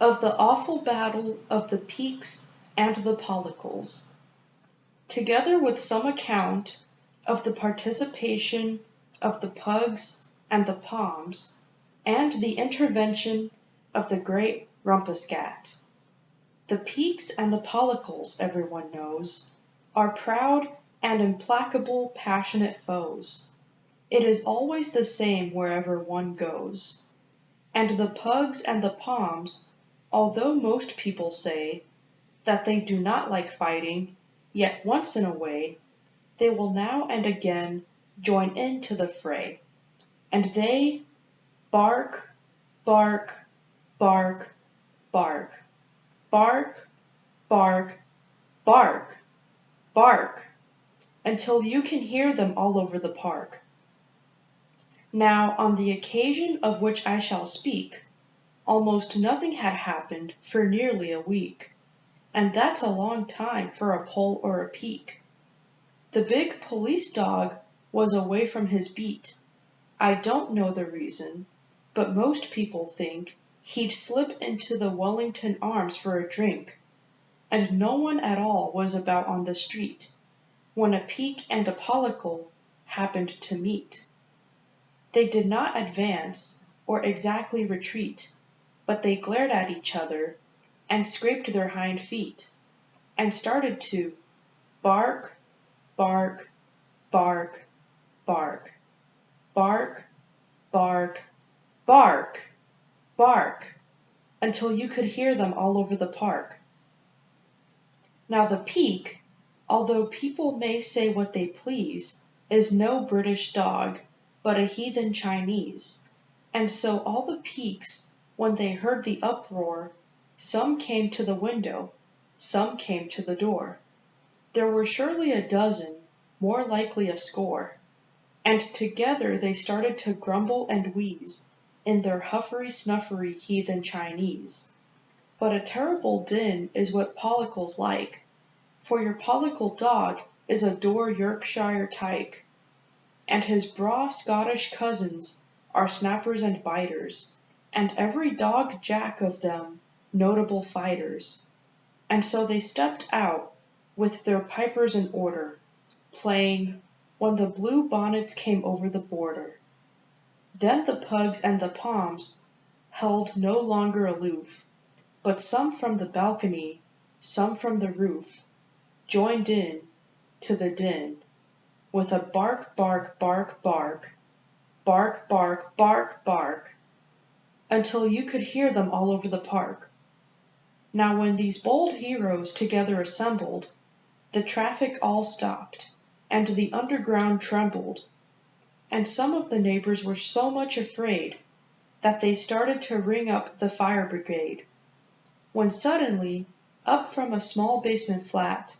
of the awful battle of the Pekes and the Pollicles, together with some account of the participation of the Pugs and the Poms, and the intervention of the great Rumpuscat. The Pekes and the Pollicles, everyone knows, are proud and implacable passionate foes. It is always the same wherever one goes. And the Pugs and the Poms, although most people say that they do not like fighting, yet once in a way, they will now and again join into the fray. And they bark, bark, bark, bark, bark, bark, bark, bark, until you can hear them all over the park. Now, on the occasion of which I shall speak, almost nothing had happened for nearly a week, and that's a long time for a pole or a peak. The big police dog was away from his beat. I don't know the reason, but most people think he'd slip into the Wellington Arms for a drink, and no one at all was about on the street when a Peke and a Pollicle happened to meet. They did not advance or exactly retreat, but they glared at each other and scraped their hind feet and started to bark, bark, bark, bark, bark, bark, bark, bark, until you could hear them all over the park. Now the Peke, although people may say what they please, is no British dog, but a heathen Chinese, and so all the Pekes, when they heard the uproar, some came to the window, some came to the door. There were surely a dozen, more likely a score, and together they started to grumble and wheeze in their huffery-snuffery heathen Chinese. But a terrible din is what Pollicles like, for your Pollicle dog is a Dore Yorkshire tyke, and his braw Scottish cousins are snappers and biters, and every dog jack of them notable fighters. And so they stepped out with their pipers in order, playing When the Blue Bonnets Came Over the Border. Then the Pugs and the Poms held no longer aloof, but some from the balcony, some from the roof, joined in to the din, with a bark, bark, bark, bark, bark, bark, bark, bark, until you could hear them all over the park. Now when these bold heroes together assembled, the traffic all stopped, and the underground trembled, and some of the neighbors were so much afraid that they started to ring up the fire brigade, when suddenly, up from a small basement flat,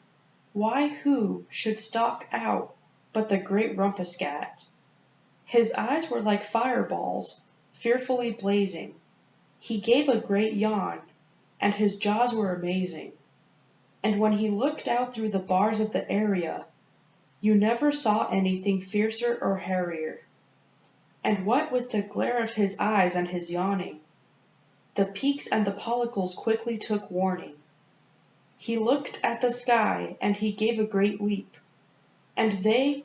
why who should stalk out but the great Rumpuscat. His eyes were like fireballs, fearfully blazing. He gave a great yawn, and his jaws were amazing. And when he looked out through the bars of the area, you never saw anything fiercer or hairier. And what with the glare of his eyes and his yawning, the Pekes and the Pollicles quickly took warning. He looked at the sky, and he gave a great leap, and they,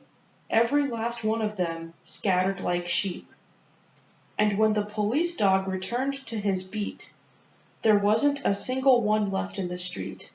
every last one of them, scattered like sheep. And when the police dog returned to his beat, there wasn't a single one left in the street.